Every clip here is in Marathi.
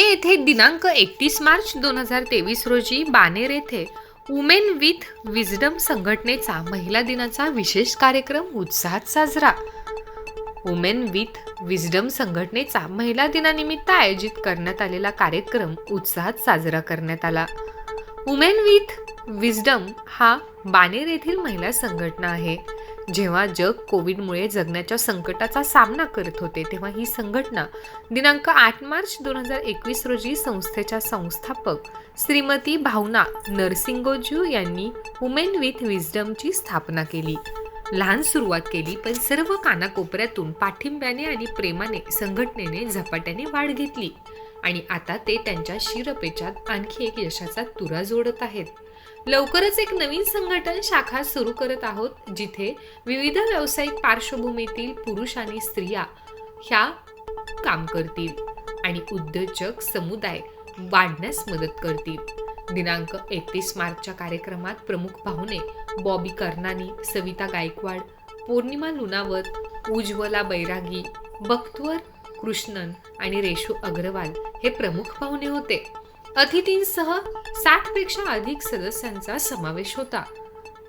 पुणे येथे दिनांक 31 मार्च 2023 रोजी बाणेर येथे वुमेन विथ विजडम संघटनेचा महिला दिनाचा विशेष कार्यक्रम उत्साहात साजरा. वुमेन विथ विजडम संघटनेचा महिला दिनानिमित्त आयोजित करण्यात आलेला कार्यक्रम उत्साहात साजरा करण्यात आला. वुमेन विथ विजडम हा बाणेर येथील महिला संघटना आहे. जेव्हा जग कोविडमुळे जगण्याच्या संकटाचा सामना करत होते तेव्हा ही संघटना दिनांक 8 मार्च 2021 रोजी संस्थेच्या संस्थापक श्रीमती भावना नरसिंगोजू यांनी वुमेन विथ विजडमची स्थापना केली. लहान सुरुवात केली, पण सर्व कानाकोपऱ्यातून पाठिंब्याने आणि प्रेमाने संघटनेने झपाट्याने वाढ घेतली आणि आता ते त्यांच्या शिरपेचात आणखी एक यशाचा तुरा जोडत आहेत. लवकरच एक नवीन संघटन शाखा सुरू करत आहोत, जिथे विविध व्यावसायिक पार्श्वभूमीतील पुरुष आणि स्त्रिया ह्या काम करतील आणि उद्योजक समुदाय वाढण्यास मदत करतील. दिनांक 31 मार्चच्या कार्यक्रमात प्रमुख पाहुणे बॉबी कर्नानी, सविता गायकवाड, पौर्णिमा लुनावत, उज्ज्वला बैरागी, बख्तवर कृष्णन आणि रेशू अग्रवाल हे प्रमुख पाहुणे होते. अतिथींसह 60 पेक्षा अधिक सदस्यांचा समावेश होता.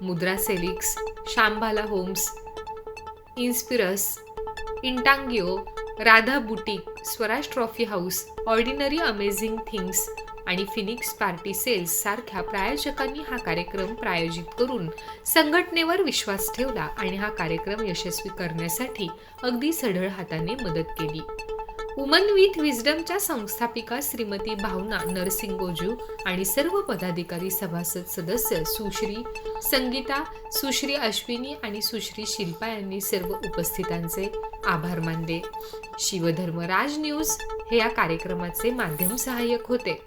मुद्रा सेलिक्स, शांबाला होम्स, इन्स्पिरस, इंटांगिओ, Radha boutique, Swaraj trophy house, ordinary amazing things आणि फिनिक्स पार्टी सेल्स सारख्या प्रायोजकांनी हा कार्यक्रम प्रायोजित करून संघटनेवर विश्वास ठेवला आणि हा कार्यक्रम यशस्वी करण्यासाठी अगदी सढळ हाताने मदत केली. वुमन विथ विजडमच्या संस्थापिका श्रीमती भावना नरसिंगोजू आणि सर्व पदाधिकारी, सभासद, सदस्य सुश्री संगीता, सुश्री अश्विनी आणि सुश्री शिल्पा यांनी सर्व उपस्थितांचे आभार मानले. शिवधर्मराज न्यूज हे या कार्यक्रमाचे माध्यम सहाय्यक होते.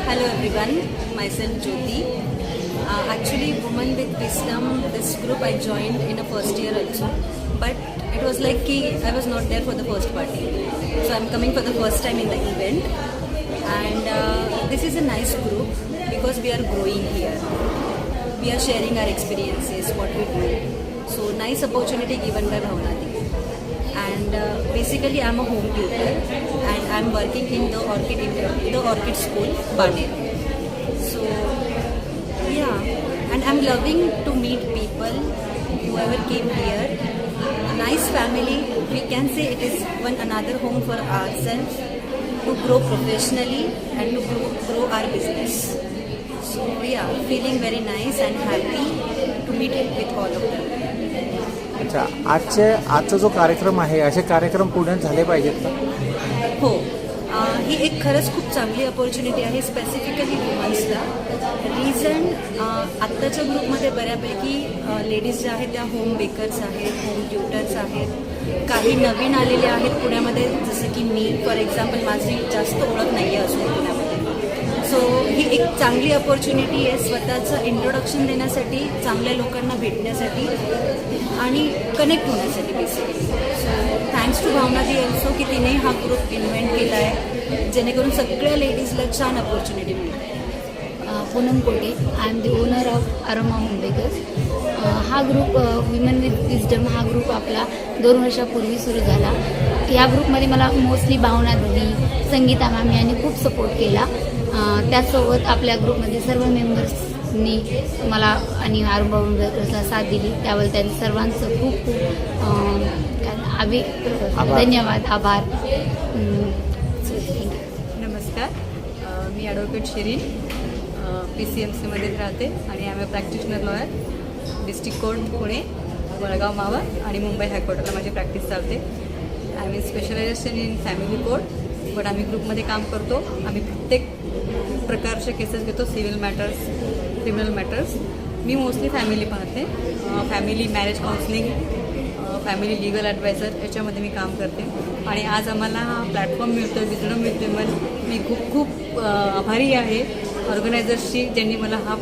Hello everyone, myself Jyoti. Actually, Women with Wisdom, this group I joined in a first year also, but it was like I was not there for the first party, so I'm coming for the first time in the event, and this is a nice group because we are growing here. We are sharing our experiences, what we do. So nice opportunity given by Bhavna Di. And basically I'm a home tutor and I'm working in the Orchid School, Baner. So yeah, and I'm loving to meet people, whoever came here. A nice family, we can say it is one another home for ourselves to grow professionally and to grow our business. So yeah, feeling very nice and happy to meet with all of them. अच्छा, आजचा जो कार्यक्रम आहे, असे कार्यक्रम पुण्यात झाले पाहिजेत का? हो, ही एक खरंच खूप चांगली अपॉर्च्युनिटी आहे स्पेसिफिकली वुमन्सला. रिझन आत्ताच्या ग्रुपमध्ये बऱ्यापैकी लेडीज ज्या आहेत त्या होम बेकर्स आहेत, होम ट्युटर्स आहेत, काही नवीन आलेले आहेत पुण्यामध्ये, जसं की मी फॉर एक्झाम्पल. माझी जास्त ओळख नाही आहे अजून पुण्यामध्ये. सो ही एक चांगली अपॉर्च्युनिटी आहे स्वतःचं इंट्रोडक्शन देण्यासाठी, चांगल्या लोकांना भेटण्यासाठी आणि कनेक्ट होण्यासाठी basically. So thanks to Bhavana दी ऑल्सो की तिने हा ग्रुप इन्व्हेंट केला आहे, जेणेकरून सगळ्या लेडीजला छान अपॉर्च्युनिटी मिळते. Poonam Kote, I am the owner of aroma home bakers. हा ग्रुप विमेन विथ विजडम हा ग्रुप आपला 2 वर्षापूर्वी सुरू झाला. या ग्रुपमध्ये मला मोस्टली भावना दिदी, संगीता मामी यांनी खूप सपोर्ट केला. त्यासोबत आपल्या ग्रुपमध्ये सर्व मेंबर्सनी मला आणि अरोमा होम बेकर्सला साथ दिली. त्याबद्दल त्यांचं सर्वांचं खूप धन्यवाद, आभार. नमस्कार, मी ॲडव्होकेट शिरीन, PCMCमध्ये राहते आणि I am practitioner lawyer. District court Pune, Vadgaon Maval आणि मुंबई हायकोर्टाला माझी प्रॅक्टिस चालते. I am specialization in family court but आम्ही ग्रुपमध्ये काम करतो. आम्ही प्रत्येक प्रकारचे केसेस घेतो, सिव्हिल मॅटर्स, क्रिमिनल मॅटर्स. मी मोस्टली फॅमिली पाहते, family marriage counselling, family legal adviser याच्यामध्ये मी काम करते. आणि आज आम्हाला हा प्लॅटफॉर्म मिळतो, विजडम विथ विमन. मी खूप खूप आभारी आहे ऑर्गनायझर्सची, ज्यांनी मला हा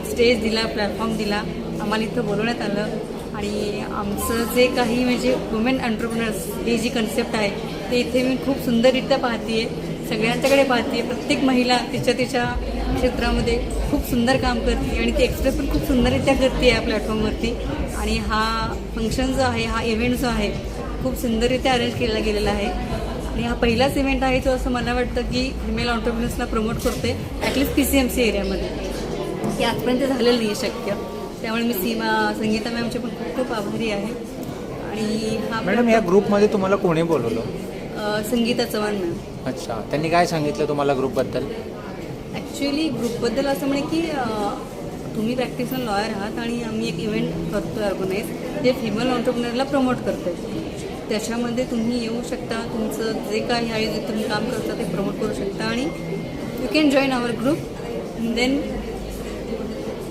स्टेज दिला, प्लॅटफॉर्म दिला, आम्हाला इथं बोलवण्यात आलं. आणि आमचं जे काही म्हणजे वुमेन एंटरप्रिनर्स ही जी कन्सेप्ट आहे ते इथे मी खूप सुंदररित्या पाहते आहे, सगळ्यांच्याकडे पाहते. प्रत्येक महिला तिच्या क्षेत्रामध्ये खूप सुंदर काम करते आणि ती एक्सप्रेस पण खूप सुंदररित्या करते या प्लॅटफॉर्मवरती. आणि हा फंक्शन जो आहे, हा इव्हेंट जो आहे खूप सुंदररित्या अरेंज केला गेलेला आहे. आणि हा पहिलाच इव्हेंट आहे जो असं मला वाटतं की फिमेल ऑन्टरप्रिनर्सला प्रमोट करते ॲटलिस्ट PCMC एरियामध्ये, की आजपर्यंत झालेलं नाही आहे शक्य. त्यामुळे मी संगीता मॅमचे पण खूप खूप आभारी आहे. आणि हा मॅडम, या ग्रुपमध्ये तुम्हाला कोणी बोलवलं? संगीता चव्हाण मॅम. अच्छा, त्यांनी काय सांगितलं तुम्हाला ग्रुपबद्दल? ॲक्च्युली ग्रुपबद्दल असं म्हणे की तुम्ही प्रॅक्टिशनर लॉयर आहात आणि आम्ही एक इव्हेंट करतो आहे ऑर्गनाईज, जे फिमेल ऑन्टरप्रिनरला प्रमोट करतो आहे. त्याच्यामध्ये तुम्ही येऊ शकता, तुमचं जे काही आहे जे तुम्ही काम करता ते प्रमोट करू शकता आणि you can join our group. Then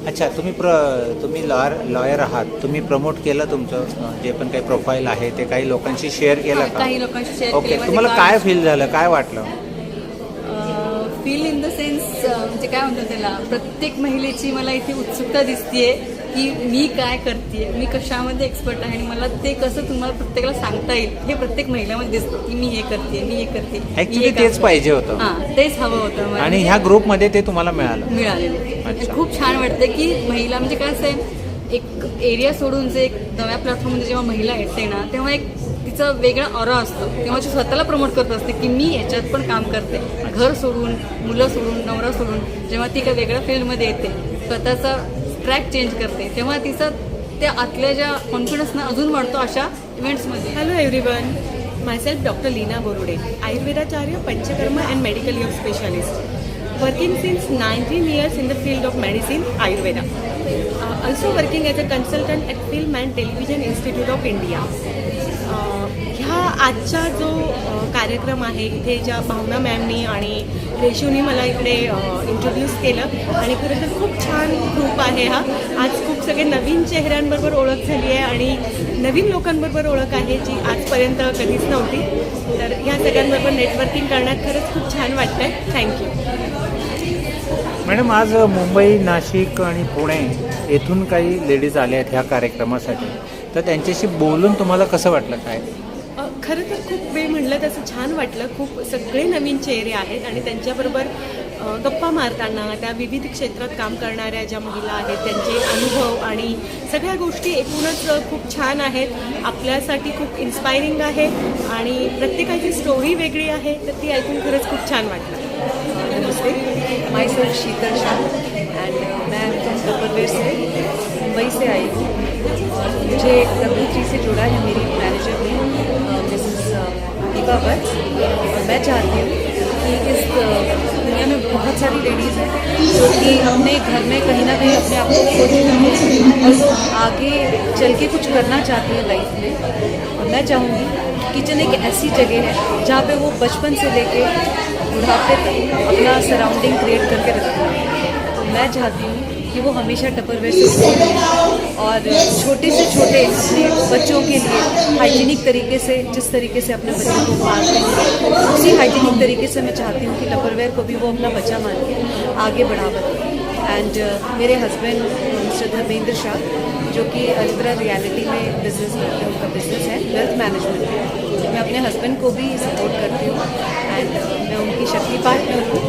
अच्छा, तुम्ही लॉयर आहात, तुम्ही प्रमोट केलं तुमचं जे पण काही प्रोफाईल आहे ते काही लोकांशी शेअर केलं का? काही लोकांशी शेअर ओके, केलं. तुम्हाला काय फील झालं, काय वाटलं? फील इन द सेन्स म्हणजे काय म्हणतात त्याला, प्रत्येक महिलेची मला इथे उत्सुकता दिसतीये की मी काय करते, मी कशामध्ये एक्सपर्ट आहे आणि मला ते कसं तुम्हाला प्रत्येकाला सांगता येईल हे प्रत्येक महिलामध्ये दिसतं की मी हे करते, मी हे करते. ऍक्च्युली तेच पाहिजे होतं हां, तेच हवं होतं मला. आणि ह्या ग्रुपमध्ये ते तुम्हाला मिळालं. मिळालेलं अच्छा. खूप छान वाटतं की महिला म्हणजे काय असं आहे, एक एरिया सोडून जे एक नव्या प्लॅटफॉर्ममध्ये जेव्हा महिला येते ना तेव्हा एक तिचा वेगळा ऑरा असतो, तेव्हा ती स्वतःला प्रमोट करत असते की मी ह्याच्यात पण काम करते. घर सोडून, मुलं सोडून, नवरा सोडून जेव्हा ती एका वेगळ्या फील्डमध्ये येते, स्वतःचा ट्रॅक चेंज करते, तेव्हा तिचा त्या आतल्या ज्या कॉन्फिडन्सनं अजून वाढतो अशा इव्हेंट्समध्ये. Hello everyone, myself Dr. Leena Borude, Ayurvedacharya, Panchakarma and Medical Yoga Specialist, working since 19 years in the field of medicine, Ayurveda. Also working as a consultant at Film and Television Institute of India. ह्या आजचा जो कार्यक्रम आहे, इथे ज्या भावना मॅमनी आणि रेशूनी मला इकडे इंट्रोड्यूस केलं आणि खरं तर खूप छान ग्रुप आहे हा. आज खूप सगळे नवीन चेहऱ्यांबरोबर ओळख झाली आहे आणि नवीन लोकांबरोबर ओळख आहे जी आजपर्यंत कधीच नव्हती. तर ह्या सगळ्यांबरोबर नेटवर्किंग करण्यात खरंच खूप छान वाटतं आहे. थँक्यू. मॅडम, आज मुंबई, नाशिक आणि पुणे येथून काही लेडीज आल्या आहेत ह्या कार्यक्रमासाठी, तर त्यांच्याशी बोलून तुम्हाला कसं वाटलं? काय खरं तर खूप वेळ म्हणलं तसं छान वाटलं. खूप सगळे नवीन चेहरे आहेत आणि त्यांच्याबरोबर गप्पा मारताना त्या विविध क्षेत्रात काम करणाऱ्या ज्या महिला आहेत त्यांचे अनुभव आणि सगळ्या गोष्टी एकूणच खूप छान आहेत. आपल्यासाठी खूप इन्स्पायरिंग आहे आणि प्रत्येकाची स्टोरी वेगळी आहे, तर ती ऐकून खरंच खूप छान वाटलं. नमस्ते, myself Sheetal Shah and मैं टपरवेयर से मुंबई से आई हूँ और मुझे W3 से जुड़ा है मेरी मैनेजर ने, मिसेस दीपा भट्ट. और मैं चाहती हूँ कि इस दुनिया में बहुत सारी लेडीज़ हैं जो कि अपने घर में कहीं ना कहीं अपने आप को खो चुकी हैं और वो आगे चल के कुछ करना चाहती हैं लाइफ में. और मैं चाहूँगी किचन एक ऐसी जगह है जहाँ पे वो बचपन से लेके बुढ़ापे तक अपना सराउंडिंग क्रिएट करके रखती है. तो मैं चाहती हूँ कि वो हमेशा टपरवेयर से सपोर्ट करें और छोटे से छोटे अपने बच्चों के लिए हाइजीनिक तरीके से, जिस तरीके से अपने बच्चों को पालते हैं उसी हाइजीनिक तरीके से मैं चाहती हूँ कि टपरवेयर को भी वो अपना बच्चा मान के आगे बढ़ावा दें. एंड मेरे हस्बैंड मिस्टर धर्मेंद्र शाह, जो कि अलतरा रियलिटी में बिजनेस करते हैं, उनका बिजनेस है वेल्थ मैनेजमेंट. मैं अपने हस्बैंड को भी सपोर्ट करती हूँ एंड मैं उनकी शक्ति पार्टनर हूँ.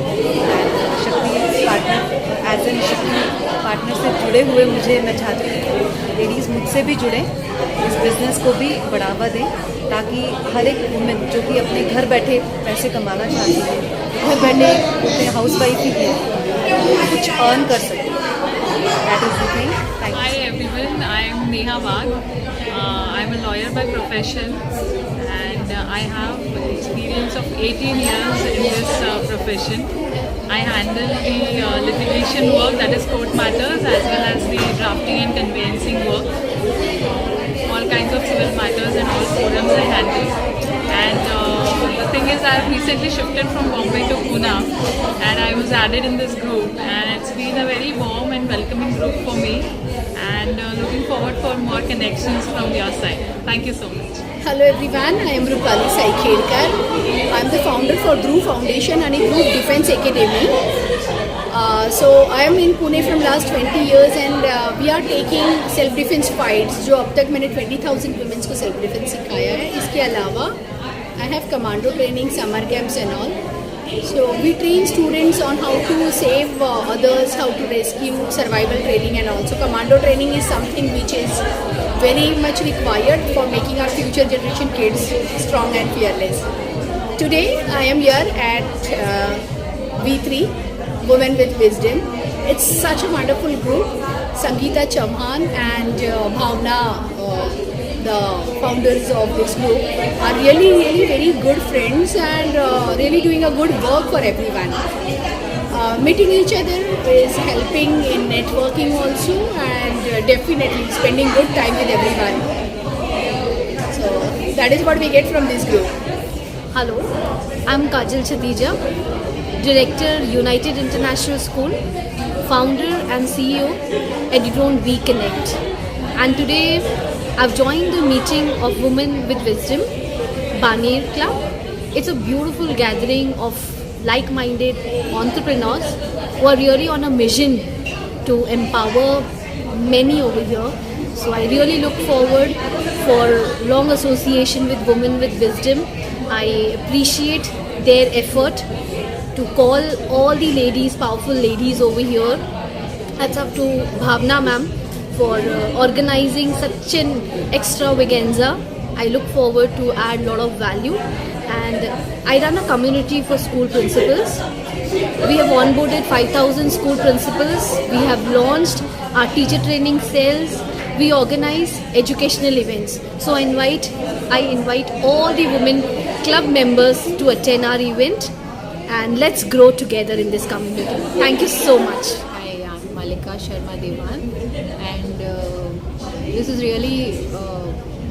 एंड शक्ति पार्टनर एज एन शक्ति पार्टनर से जुड़े हुए मैं चाहती हूँ लेडीज़ मुझसे भी जुड़ें, इस बिज़नेस को भी बढ़ावा दें ताकि हर एक वुमेन जो कि अपने घर बैठे पैसे कमाना चाहती है, घर बैठे अपने हाउस वाइफ ही है कुछ अर्न कर सके. That is the thing. Hi everyone, I am Neha Wagh. I am a lawyer by profession and I have experience of 18 years in this profession. I handle the litigation work, that is court matters, as well as the drafting and conveyancing work. All kinds of civil matters and all forums I handle. And the thing is, I have recently shifted from Bombay to Pune, and I was added in this group, and it's been a very warm and welcoming group for me, and looking forward for more connections from your side. Thank you so much. Hello everyone, I am Rupali Saikherkar. I am the founder for Dhruv Foundation and Dhruv Defense Academy. So I am in Pune from last 20 years and we are taking self defense fights. जो अब तक मैंने 20,000 women को self defense सिखाया है. इसके अलावा I have commando training, summer camps and all. So we train students on how to save others, how to rescue, survival training and also commando training is something which is very much required for making our future generation kids strong and fearless. Today I am here at V3, Women with Wisdom. It's such a wonderful group. Sangeeta Chauhan and Bhavna, the founders of this group, are really very good friends and really doing a good work for everyone. Meeting each other is helping in networking also and definitely spending good time with everyone. So that is what we get from this group. Hello, I'm Kajal Chatija, Director, United International School, Founder and CEO, Editron V Connect. And today I've joined the meeting of Women with Wisdom, Baner Club. It's a beautiful gathering of like-minded entrepreneurs who are really on a mission to empower many over here. So I really look forward for long association with Women with Wisdom. I appreciate their effort to call all the ladies, powerful ladies over here. That's up to Bhavna ma'am for organizing such an extravaganza. I look forward to add a lot of value, and I run a community for school principals. We have onboarded 5,000 school principals. We have launched our teacher training cells. We organize educational events. So I invite all the women club members to attend our event, and let's grow together in this community. Thank you so much. I am Malika Sharma Devan, and this is really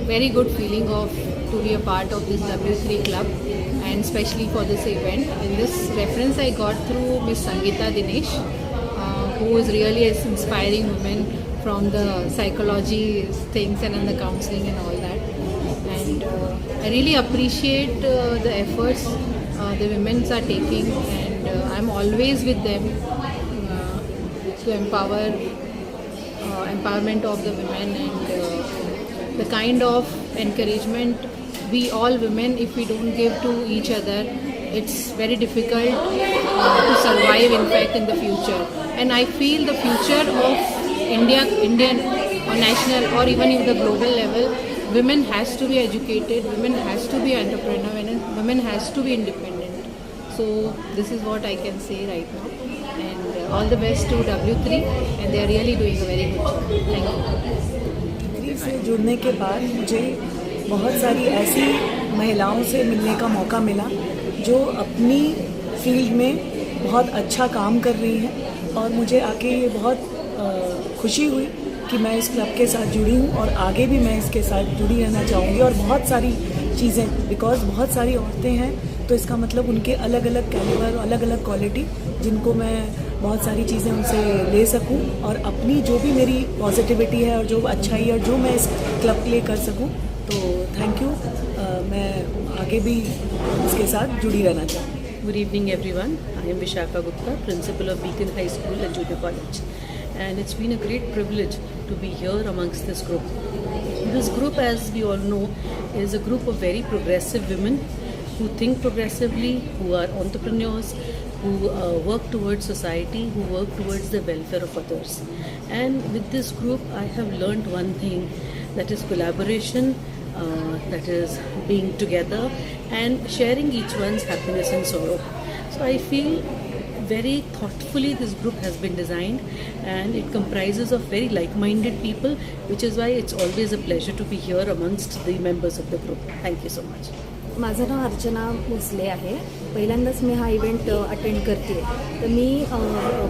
very good feeling of to be a part of this W3 club, and especially for this event. In this reference I got through Miss Sangeeta Dinesh, who is really inspiring women from the psychology things and the counseling and all that. And I really appreciate the efforts the women are taking, and I'm always with them to empowerment of the women, and the kind of encouragement we all women, if we don't give to each other, it's very difficult to survive in fact in the future. And I feel the future of Indian or national or even in the global level, women has to be educated, women has to be entrepreneur, and women has to be independent. So this is what I can say right now, and all the best to W3, and they are really doing a very good job. Thank you. मेरी से जुड़ने के बाद मुझे बहुत सारी ऐसी महिलाओं से मिलने का मौका मिला जो अपनी फील्ड में बहुत अच्छा काम कर रही हैं, और मुझे आके ये बहुत खुशी हुई कि मैं इस क्लब के साथ जुड़ी हूँ और आगे भी मैं इसके साथ जुड़ी रहना चाहूँगी। और बहुत सारी चीज़ें, बिकॉज बहुत सारी औरतें हैं तो इसका मतलब उनके अलग अलग कैलिबर, अलग अलग क्वालिटी, जिनको मैं बहुत सारी चीज़ें उनसे ले सकूं और अपनी जो भी मेरी पॉजिटिविटी है और जो अच्छाई है जो मैं इस क्लब के लिए कर सकूं। तो थैंक यू, मैं आगे भी इसके साथ जुड़ी रहना चाहूँगी। Good evening everyone. I am Vishakha Gupta, Principal of Beacon High School and Junior College. And it's been a great privilege to be here amongst this group. This group, as we all know, is a group of very progressive women who think progressively, who are entrepreneurs, who work towards society, who work towards the welfare of others. And with this group, I have learned one thing, that is collaboration, that is being together and sharing each one's happiness and sorrow. So I feel very thoughtfully this group has been designed, and it comprises of very like-minded people, which is why it's always a pleasure to be here amongst the members of the group. Thank you so much. माझं नाव अर्चना भोसले आहे. पहिल्यांदाच मी हा इव्हेंट अटेंड करते. तर मी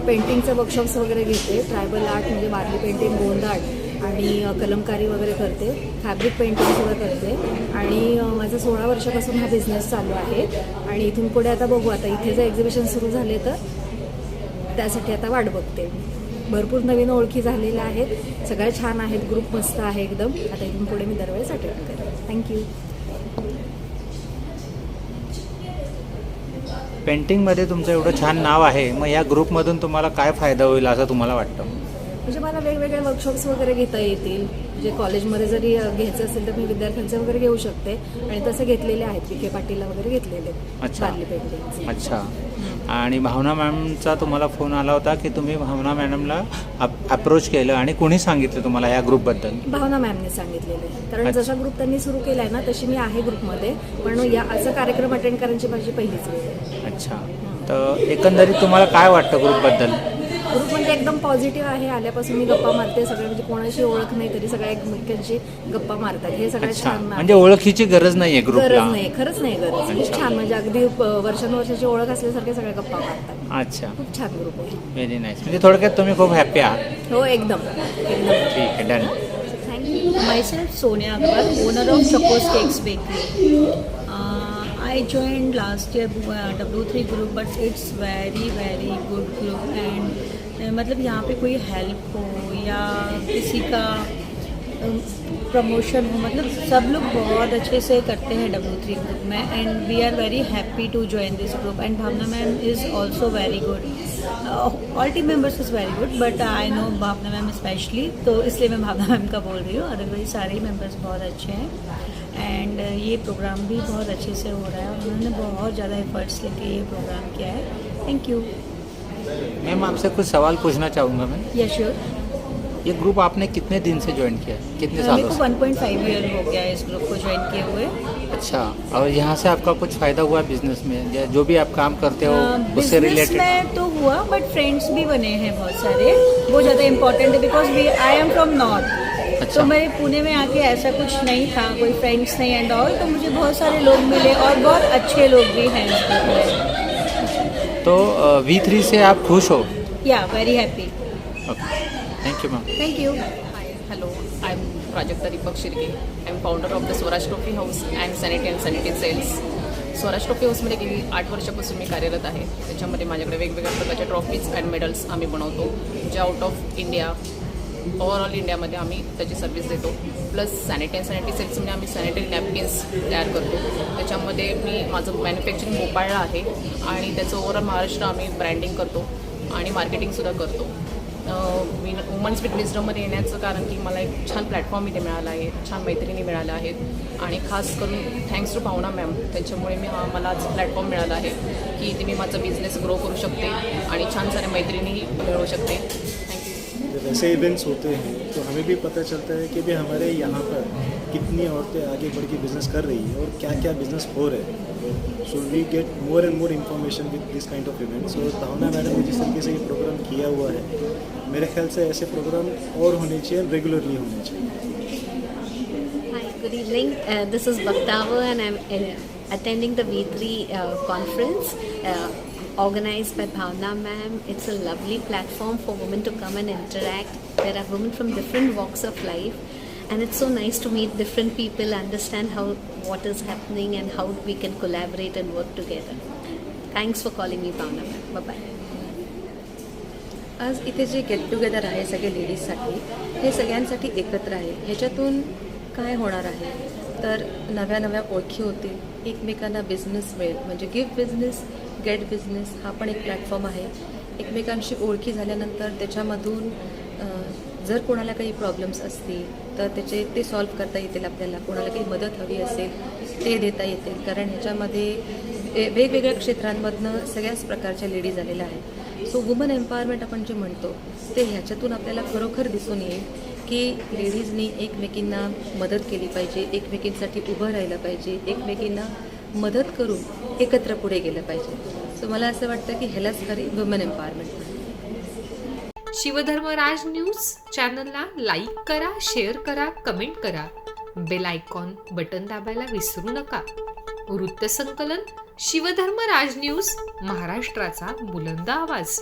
पेंटिंगचे वर्कशॉप्स वगैरे घेते. ट्रायबल आर्ट म्हणजे वारली पेंटिंग, गोंड आर्ट आणि कलमकारी वगैरे करते, फॅब्रिक पेंटिंगसुद्धा करते आणि माझा 16 वर्षापासून हा बिझनेस चालू आहे आणि इथून पुढे आता बघू, आता इथे जर एक्झिबिशन सुरू झाले तर त्यासाठी आता वाट बघते. भरपूर नवीन ओळखी झालेल्या आहेत, सगळ्या छान आहेत, ग्रुप मस्त आहे एकदम. आता इथून पुढे मी दरवेळेस अटेंड करेन. थँक्यू. पेंटिंगमध्ये तुमचं एवढं छान नाव आहे, मग या ग्रुपमधून तुम्हाला काय फायदा होईल असं तुम्हाला वाटतं? म्हणजे मला वेगवेगळे वर्कशॉप्स वगैरे घेता येतील. जे कॉलेजमध्ये जरी घ्यायचं असेल तर मी विद्यार्थ्यांचे वगैरे घेऊ शकते आणि तसे घेतलेले आहेत, विखे पाटीलला वगैरे घेतलेले अच्छा. वारली पेंटिंग. अच्छा. आणि भावना मॅमचा तुम्हाला फोन आला होता की तुम्ही भावना मॅडमला अप्रोच केलं आणि कोणी सांगितलं तुम्हाला या ग्रुपबद्दल? भावना मॅमने सांगितलेले, कारण अच्छा. जसा ग्रुप त्यांनी सुरू केला आहे ना तशी मी आहे ग्रुपमध्ये, पण या असं कार्यक्रम अटेंड करायची माझी पहिलीच वेळ आहे. अच्छा. तर एकंदरीत तुम्हाला काय वाटतं ग्रुपबद्दल? ग्रुप म्हणजे एकदम पॉझिटिव्ह आहे. आल्यापासून मी गप्पा मारते, सगळे म्हणजे कोणाशी ओळख नाही तरी सगळ्या एकमेकांशी गप्पा मारतात. हे सगळं अच्छा, छान म्हणजे ओळखीची गरज नाहीये ग्रुपला? गरज नाही, खरंच नाही गरज. खूप छान, म्हणजे अगदी वर्षानुवर्षाची ओळख असल्यासारखे सगळे गप्पा मारतात. अच्छा, खूप छान ग्रुप आहे. Very nice. म्हणजे थोडक्यात तुम्ही खूप हॅपी आहात? हो, एकदम एकदम. ठीक आहे, done. Thank you. Myself Sonia Agarwal, owner of Chocos Cakes Bakery. I joined last year W3 group, but it's very good group and मतलब यहाँ पे कोई हेल्प हो या किसी का प्रमोशन हो, मतलब सब लोग बहुत अच्छे से करते हैं W3 ग्रुप में and we are very happy to join this group and Bhavana ma'am is also very good. All team members is very good but I know Bhavana ma'am specially, तो इसलिए मैं भावना मैम का बोल रही हूँ. अदरवाइज सारे मेंबर्स बहुत अच्छे हैं एंड ये प्रोग्राम भी बहुत अच्छे से हो रहा है. उन्होंने बहुत ज़्यादा एफर्ट्स लेके ये प्रोग्राम किया है. Thank you. मैम आपसे कुछ सवाल पूछना चाहूँगा मैं. Yes sure. ये ग्रुप आपने कितने दिन से ज्वाइन किया, कितने सालों मेरे को 1.5 ईयर हो गया है इस ग्रुप को ज्वाइन किए हुए. अच्छा, और यहाँ से आपका कुछ फ़ायदा हुआ बिजनेस में? जो भी आप काम करते हो उससे रिलेटेड? में तो हुआ बट फ्रेंड्स भी बने हैं बहुत सारे. वो ज़्यादा इम्पोर्टेंट है because I am from north. अच्छा. तो मेरे पुणे में आके ऐसा कुछ नहीं था, कोई फ्रेंड्स नहीं एंड ऑल, तो मुझे बहुत सारे लोग मिले और बहुत अच्छे लोग भी हैं इस ग्रुप में. तो V3 से आप खुश हो? या very happy. Okay, thank you ma'am. Thank you. Hello, I'm Prajakta Deepak Shirke. I'm founder of the Swaraj Trophy House and Sanity and Sanity Sales. Swaraj trophy हाऊसमध्ये गेली 8 वर्षापासून मी कार्यरत आहे. त्याच्यामध्ये माझ्याकडे वेगवेगळ्या प्रकारच्या ट्रॉफीज अँड मेडल्स आम्ही बनवतो, जे आउट ऑफ इंडिया, ओव्हरऑल इंडियामध्ये आम्ही त्याची सर्व्हिस देतो. प्लस सॅनिटी अँड सॅनिटी सेल्समध्ये आम्ही सॅनिटरी नॅपकिन्स तयार करतो. त्याच्यामध्ये मी माझं मॅन्युफॅक्चरिंग भोपाळला आहे आणि त्याचं ओव्हरऑल महाराष्ट्र आम्ही ब्रँडिंग करतो आणि मार्केटिंगसुद्धा करतो. मी वुमन्स विथ विजडममध्ये येण्याचं कारण की मला एक छान प्लॅटफॉर्म इथे मिळाला आहे, छान मैत्रिणी मिळाल्या आहेत आणि खास करून थँक्स टू भावना मॅम, त्यांच्यामुळे मला आज प्लॅटफॉर्म मिळाला आहे की इथे मी माझा बिझनेस ग्रो करू शकते आणि छान साऱ्या मैत्रिणीही मिळवू शकते. थँक्यू. जब ऐसे इवेंट्स होते हैं तो हमें भी पता चलता है कि भी हमारे यहाँ पर कितनी औरतें आगे बढ़ के बिज़नेस कर रही हैं और क्या क्या बिज़नेस हो रहे हैं. So we get more and more information with this kind of events. और भावना मैडम ने जिस तरीके से ये प्रोग्राम किया हुआ है, मेरे ख्याल से ऐसे प्रोग्राम और होने चाहिए, रेगुलरली होने चाहिए. Hi, good evening. This is Bhaktava and I'm attending the V3 conference organized by Bhavna ma'am. It's a lovely platform for women to come and interact. There are women from different walks of life and it's so nice to meet different people, understand what is happening and how we can collaborate and work together. Thanks for calling me Bhavna ma'am. Bye-bye. आज इथे जे गेट टुगेदर आहे सगळे लेडीजसाठी, हे सगळ्यांसाठी एकत्र आहे. ह्याच्यातून काय होणार आहे तर नव्या नव्या ओळखी होतील, एकमेकांना बिझनेस मिळेल. म्हणजे गिव्ह बिझनेस गेट बिझनेस हा पण एक प्लॅटफॉर्म आहे. एकमेकांशी ओळखी झाल्यानंतर त्याच्यामधून जर कोणाला काही प्रॉब्लेम्स असतील तर ते सॉल्व्ह करता येतील. आपल्याला कोणाला काही मदत हवी असेल ते देता येतील, कारण ह्याच्यामध्ये वेगवेगळ्या क्षेत्रांमधनं सगळ्याच प्रकारच्या लेडीज आलेल्या आहेत. सो वुमन एम्पॉवरमेंट आपण जे म्हणतो ते ह्याच्यातून आपल्याला खरोखर दिसून येईल की लेडीजनी एकमेकींना मदत केली पाहिजे, एकमेकींसाठी उभं राहिलं पाहिजे, एकमेकींना मदत करून एकत्र पुढे गेलं पाहिजे. सो मला असं वाटतं की ह्यालाच खरी वुमन एम्पॉवरमेंट म्हणतात. शिवधर्मराज न्यूज चॅनलला लाईक करा, शेअर करा, कमेंट करा. बेल आयकॉन बटन दाबायला विसरू नका. वृत्तसंकलन शिवधर्मराज न्यूज, महाराष्ट्राचा बुलंद आवाज.